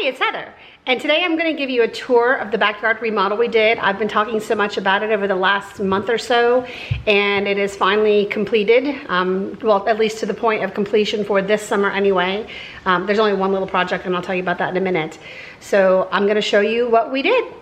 Hey, it's Heather, and today I'm going to give you a tour of the backyard remodel we did. I've been talking so much about it over the last month or so, and it is finally completed, well, at least to the point of completion for this summer anyway. There's only one little project, and I'll tell you about that in a minute. So I'm going to show you what we did.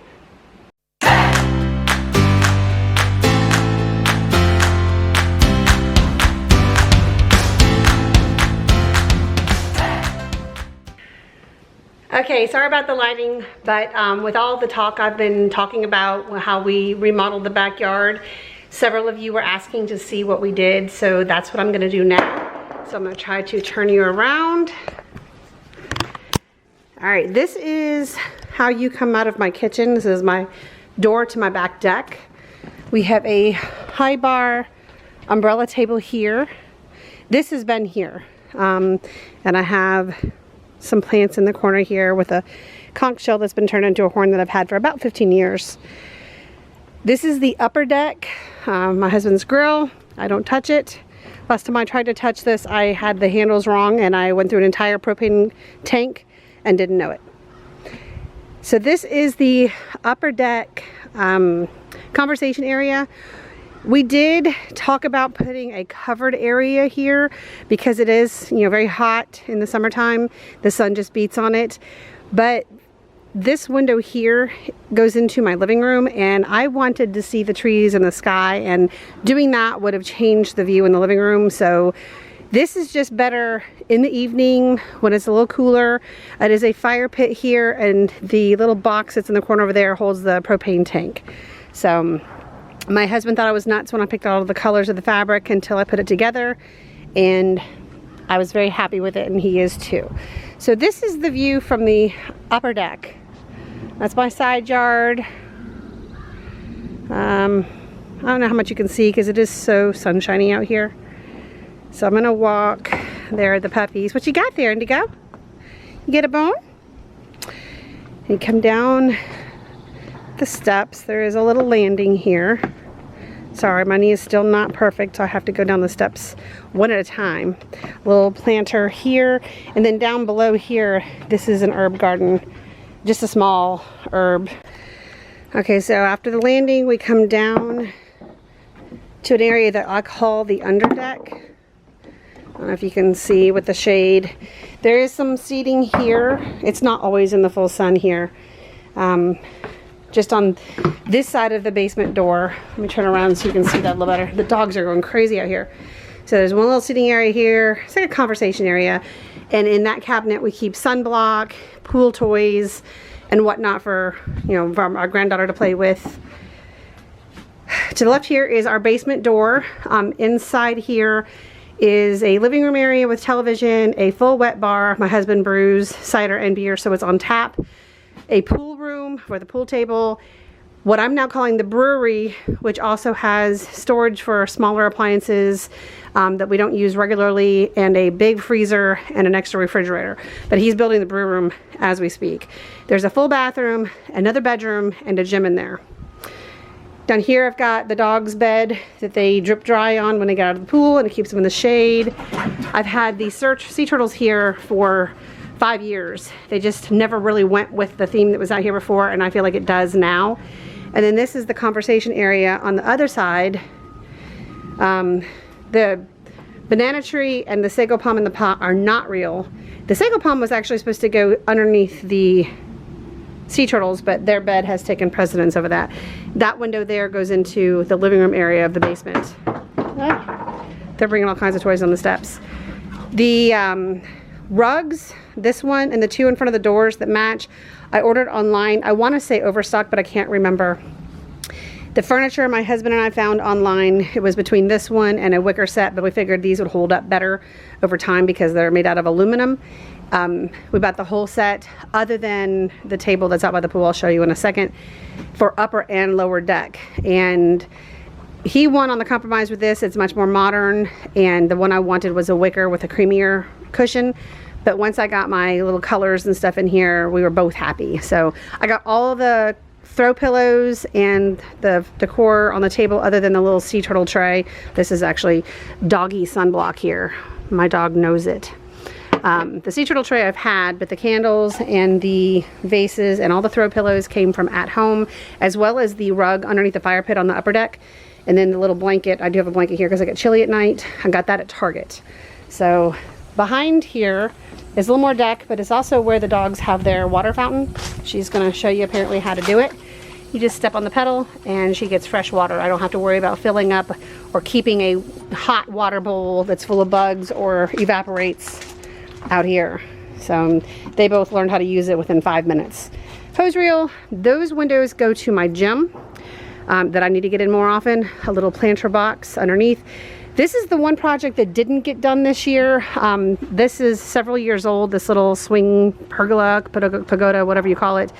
Okay, sorry about the lighting, but with all the talk I've been talking about how we remodeled the backyard, several of you were asking to see what we did, so that's what I'm going to do now. So I'm going to try to turn you around. All right, this is how you come out of my kitchen. This is my door to my back deck. We have a high bar umbrella table here. This has been here, and I have some plants in the corner here with a conch shell that's been turned into a horn that I've had for about 15 years. This is the upper deck, my husband's grill. I don't touch it. Last time I tried to touch this, I had the handles wrong and I went through an entire propane tank and didn't know it. So this is the upper deck conversation area. We did talk about putting a covered area here because it is, very hot in the summertime. The sun just beats on it. But this window here goes into my living room, and I wanted to see the trees and the sky, and doing that would have changed the view in the living room. So this is just better in the evening when it's a little cooler. It is a fire pit here, and the little box that's in the corner over there holds the propane tank. So my husband thought I was nuts when I picked all of the colors of the fabric until I put it together, and I was very happy with it, and he is too. So this is the view from the upper deck. That's my side yard. I don't know how much you can see because it is so sunshiny out here. So I'm gonna walk. There are the puppies. What you got there, Indigo? You get a bone? You come down the steps. There is a little landing here. Sorry, my knee is still not perfect, so I have to go down the steps one at a time. A little planter here, and then down below here, this is an herb garden, just a small herb. Okay, so after the landing, we come down to an area that I call the underdeck. I don't know if you can see with the shade. There is some seating here. It's not always in the full sun here. Just on this side of the basement door. Let me turn around so you can see that a little better. The dogs are going crazy out here. So there's one little sitting area here. It's like a conversation area. And in that cabinet we keep sunblock, pool toys, and whatnot for, for our granddaughter to play with. To the left here is our basement door. Inside here is a living room area with television, a full wet bar. My husband brews cider and beer, so it's on tap. A pool room for the pool table, what I'm now calling the brewery, which also has storage for smaller appliances that we don't use regularly, and a big freezer and an extra refrigerator. But he's building the brew room as we speak. There's a full bathroom, another bedroom, and a gym in there. Down here I've got the dog's bed that they drip dry on when they get out of the pool, and it keeps them in the shade. I've had the sea turtles here for 5 years. They just never really went with the theme that was out here before, and I feel like it does now. And then this is the conversation area on the other side. The banana tree and the sago palm in the pot are not real. The sago palm was actually supposed to go underneath the sea turtles, but their bed has taken precedence over that. That window there goes into the living room area of the basement. They're bringing all kinds of toys on the steps. The rugs, this one and the two in front of the doors that match, I ordered online. I want to say overstock, but I can't remember. The furniture my husband and I found online, it was between this one and a wicker set, but we figured these would hold up better over time because they're made out of aluminum. We bought the whole set other than the table that's out by the pool. I'll show you in a second, for upper and lower deck. And he won on the compromise with this. It's much more modern, and the one I wanted was a wicker with a creamier cushion. But once I got my little colors and stuff in here, we were both happy. So I got all the throw pillows and the decor on the table other than the little sea turtle tray. This is actually doggy sunblock here. My dog knows it. The sea turtle tray I've had, but the candles and the vases and all the throw pillows came from at home, as well as the rug underneath the fire pit on the upper deck. And then the little blanket, I do have a blanket here because I get chilly at night. I got that at Target. So behind here is a little more deck, but it's also where the dogs have their water fountain. She's gonna show you apparently how to do it. You just step on the pedal and she gets fresh water. I don't have to worry about filling up or keeping a hot water bowl that's full of bugs or evaporates out here. So they both learned how to use it within 5 minutes. Hose reel, those windows go to my gym that I need to get in more often. A little planter box underneath. This is the one project that didn't get done this year. This is several years old, this little swing pergola, pagoda, whatever you call it.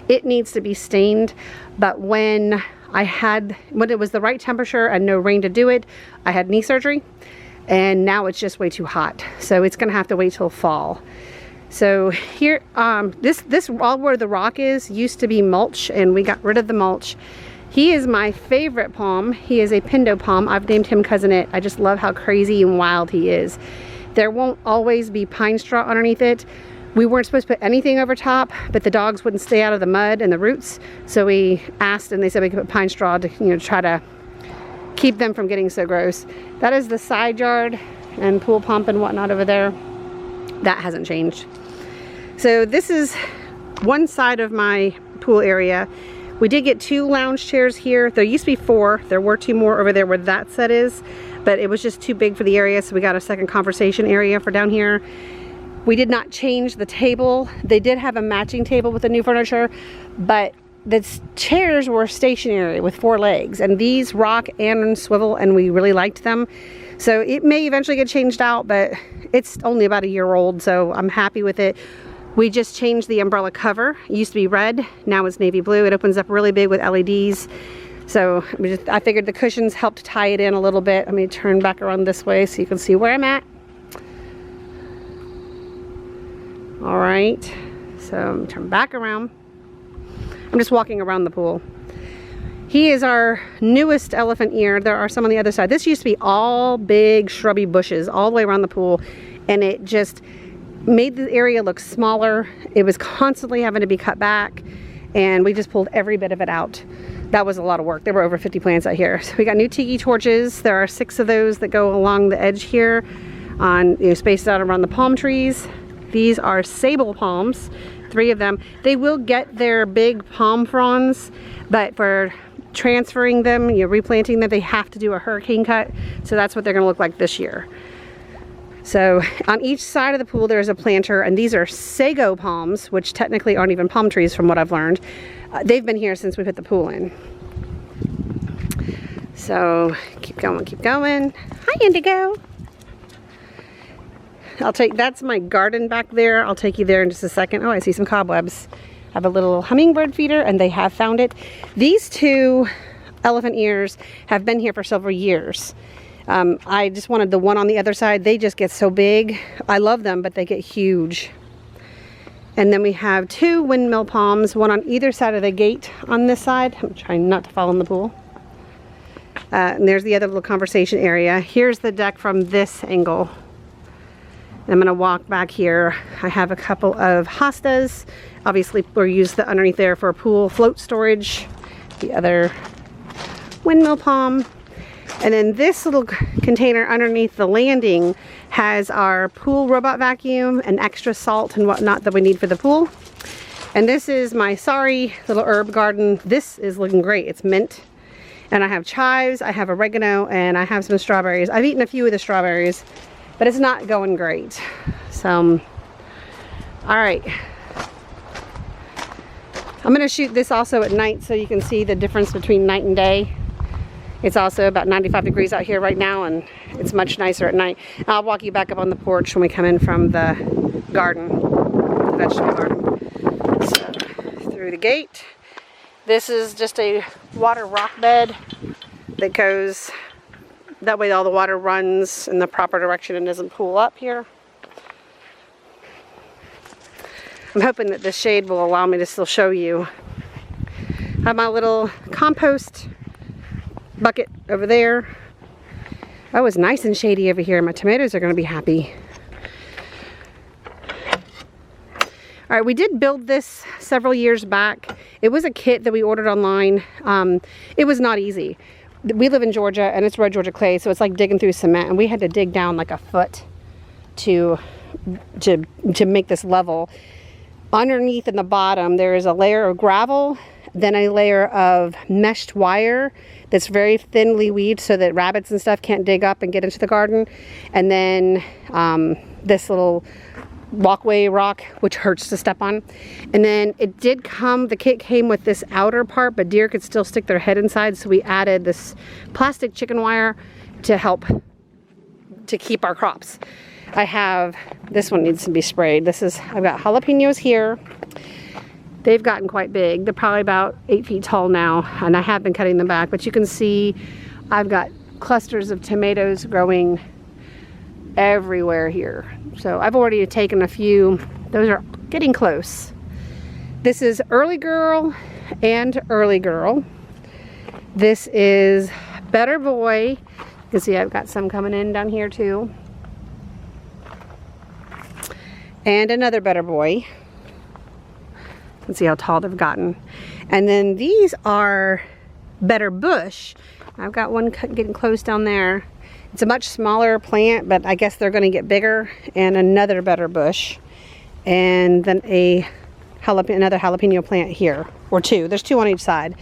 It needs to be stained, but when it was the right temperature and no rain to do it, I had knee surgery, and now it's just way too hot. So it's gonna have to wait till fall. So here, this all where the rock is used to be mulch, and we got rid of the mulch. He is my favorite palm. He is a Pindo palm. I've named him Cousin It. I just love how crazy and wild he is. There won't always be pine straw underneath it. We weren't supposed to put anything over top, but the dogs wouldn't stay out of the mud and the roots. So we asked, and they said we could put pine straw to, you know, try to keep them from getting so gross. That is the side yard and pool pump and whatnot over there. That hasn't changed. So this is one side of my pool area. We did get 2 lounge chairs here. There used to be 4. There were 2 more over there where that set is, but it was just too big for the area, so we got a second conversation area for down here. We did not change the table. They did have a matching table with the new furniture, but the chairs were stationary with 4 legs, and these rock and swivel, and we really liked them. So it may eventually get changed out, but it's only about a year old, so I'm happy with it. We just changed the umbrella cover. It used to be red, now it's navy blue. It opens up really big with LEDs. So I figured the cushions helped tie it in a little bit. Let me turn back around this way so you can see where I'm at. All right, so turn back around. I'm just walking around the pool. He is our newest elephant ear. There are some on the other side. This used to be all big shrubby bushes all the way around the pool, and it just made the area look smaller. It was constantly having to be cut back, and we just pulled every bit of it out. That was a lot of work. There were over 50 plants out here. So we got new tiki torches. There are 6 of those that go along the edge here, on, you know, spaced out around the palm trees. These are sable palms, 3 of them. They will get their big palm fronds, but for transferring them, you know, replanting them, they have to do a hurricane cut. So that's what they're gonna look like this year. So on each side of the pool there's a planter, and these are sago palms, which technically aren't even palm trees from what I've learned. They've been here since we put the pool in. So keep going, keep going. Hi, Indigo. That's my garden back there. I'll take you there in just a second. Oh, I see some cobwebs. I have a little hummingbird feeder, and they have found it. These 2 elephant ears have been here for several years. I just wanted the one on the other side. They just get so big. I love them, but they get huge. And then we have 2 windmill palms, one on either side of the gate on this side. I'm trying not to fall in the pool. And there's the other little conversation area. Here's the deck from this angle. I'm gonna walk back here. I have a couple of hostas. Obviously, we'll use the underneath there for pool float storage. The other windmill palm. And then this little container underneath the landing has our pool robot vacuum and extra salt and whatnot that we need for the pool. And this is my sorry little herb garden. This is looking great. It's mint. And I have chives, I have oregano, and I have some strawberries. I've eaten a few of the strawberries, but it's not going great. So, all right. I'm gonna shoot this also at night so you can see the difference between night and day. It's also about 95 degrees out here right now, and it's much nicer at night. I'll walk you back up on the porch when we come in from the garden, the vegetable garden. So, through the gate. This is just a water rock bed that goes, that way all the water runs in the proper direction and doesn't pool up here. I'm hoping that the shade will allow me to still show you. I have my little compost bucket over there. Oh, it's nice and shady over here. My tomatoes are going to be happy. All right, we did build this several years back. It was a kit that we ordered online. It was not easy. We live in Georgia and it's red Georgia clay, so it's like digging through cement, and we had to dig down like a foot to make this level. Underneath in the bottom there is a layer of gravel, then a layer of meshed wire that's very thinly weaved so that rabbits and stuff can't dig up and get into the garden, and then this little walkway rock which hurts to step on. And then it did come, the kit came with this outer part, but deer could still stick their head inside, so we added this plastic chicken wire to help to keep our crops. I have, this one needs to be sprayed. I've got jalapenos here. They've gotten quite big. They're probably about 8 feet tall now, and I have been cutting them back, but you can see I've got clusters of tomatoes growing everywhere here. So I've already taken a few. Those are getting close. This is early girl and early girl. This is better boy. You can see I've got some coming in down here too. And another better boy. Let's see how tall they've gotten. And then these are better bush. I've got one getting close down there. It's a much smaller plant, but I guess they're going to get bigger. And another better bush. And then another jalapeno plant here, or two. There's two on each side.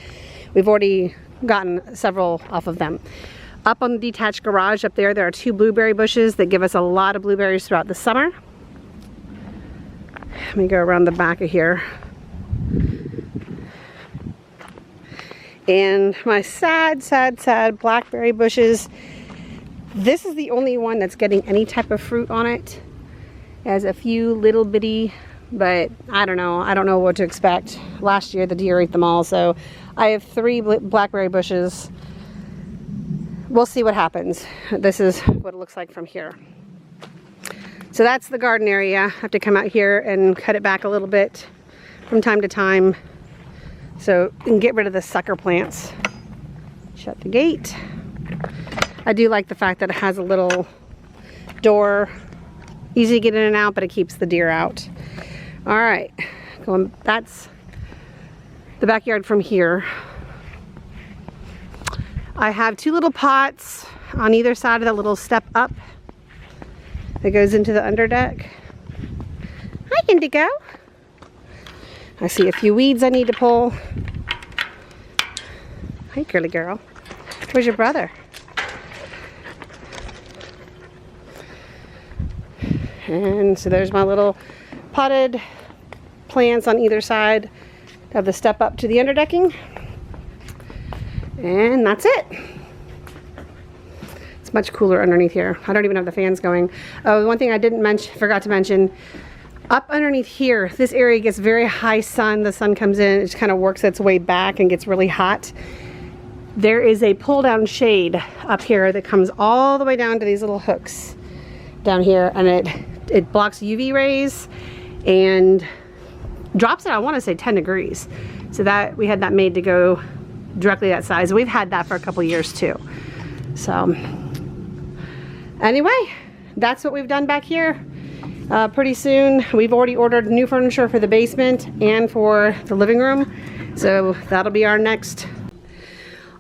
We've already gotten several off of them. Up on the detached garage up there, there are 2 blueberry bushes that give us a lot of blueberries throughout the summer. Let me go around the back of here. And my sad blackberry bushes. This is the only one that's getting any type of fruit on it. It has a few little bitty, but I don't know. I don't know what to expect. Last year the deer ate them all, so I have 3 blackberry bushes. We'll see what happens. This is what it looks like from here. So that's the garden area. I have to come out here and cut it back a little bit from time to time, so you can get rid of the sucker plants. Shut the gate. I do like the fact that it has a little door, easy to get in and out, but it keeps the deer out. All right, that's the backyard from here. I have 2 little pots on either side of the little step up that goes into the underdeck. Hi, Indigo. I see a few weeds I need to pull. Hi, girly girl. Where's your brother? And so there's my little potted plants on either side of the step up to the underdecking. And that's it. It's much cooler underneath here. I don't even have the fans going. Oh, one thing I forgot to mention, up underneath here, this area gets very high sun. The sun comes in, it just kind of works its way back and gets really hot. There is a pull down shade up here that comes all the way down to these little hooks down here, and it blocks UV rays and drops it, I want to say 10 degrees. So that we had that made to go directly that size. We've had that for a couple years too. So anyway, that's what we've done back here. Pretty soon, we've already ordered new furniture for the basement and for the living room. So that'll be our next.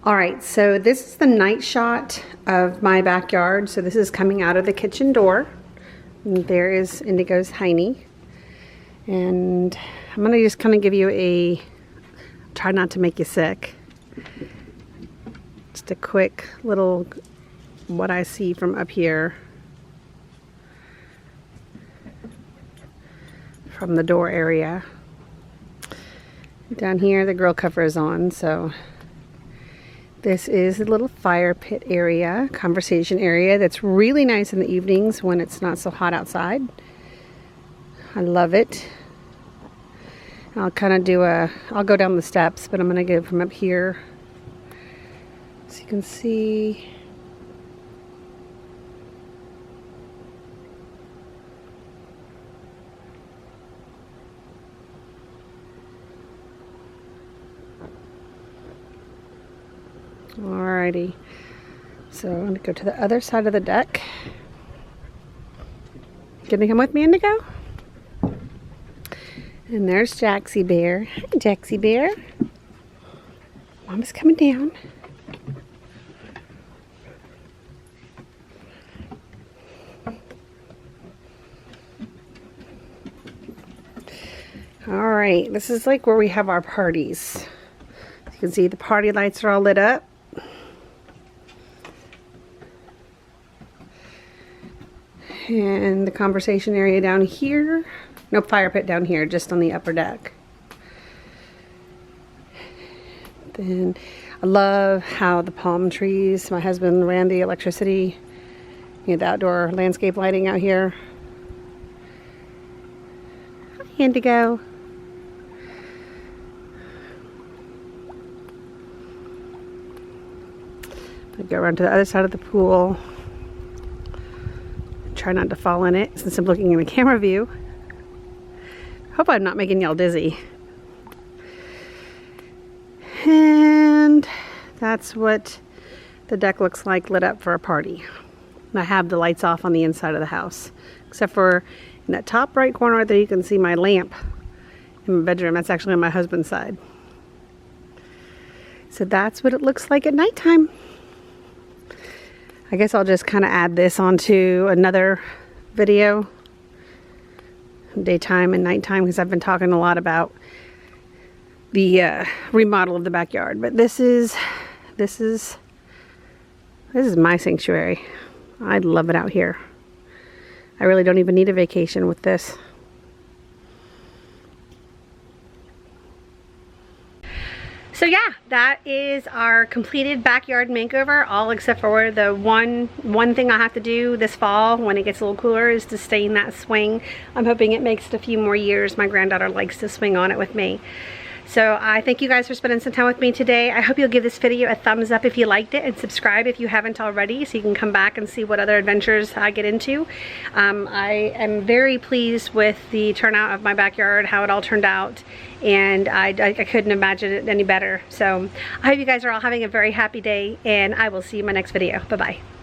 All right, so this is the night shot of my backyard. So this is coming out of the kitchen door. And there is Indigo's Heine. And I'm gonna just kind of give you try not to make you sick. Just a quick little, what I see from up here. From the door area. Down here, the grill cover is on, so this is a little fire pit area, conversation area that's really nice in the evenings when it's not so hot outside. I love it. I'll kind of I'll go down the steps, but I'm going to go from up here so you can see. Alrighty, so I'm going to go to the other side of the deck. Gonna come with me, Indigo? And there's Jaxie Bear. Hi, Jaxie Bear. Mama's coming down. Alright, this is like where we have our parties. As you can see, the party lights are all lit up. And the conversation area down here. No fire pit down here, just on the upper deck. Then I love how the palm trees, my husband ran the electricity, you know, the outdoor landscape lighting out here. Hi, Indigo. I'll go around to the other side of the pool. Try not to fall in it since I'm looking in the camera view. Hope I'm not making y'all dizzy. And that's what the deck looks like lit up for a party. I have the lights off on the inside of the house, except for in that top right corner there you can see my lamp in my bedroom. That's actually on my husband's side. So that's what it looks like at nighttime. I guess I'll just kind of add this onto another video, daytime and nighttime, because I've been talking a lot about the remodel of the backyard. But this is my sanctuary. I love it out here. I really don't even need a vacation with this. So yeah, that is our completed backyard makeover, all except for the one thing I have to do this fall when it gets a little cooler is to stain that swing. I'm hoping it makes it a few more years. My granddaughter likes to swing on it with me. So I thank you guys for spending some time with me today. I hope you'll give this video a thumbs up if you liked it, and subscribe if you haven't already, so you can come back and see what other adventures I get into. I am very pleased with the turnout of my backyard, how it all turned out, and I couldn't imagine it any better. So I hope you guys are all having a very happy day, and I will see you in my next video. Bye-bye.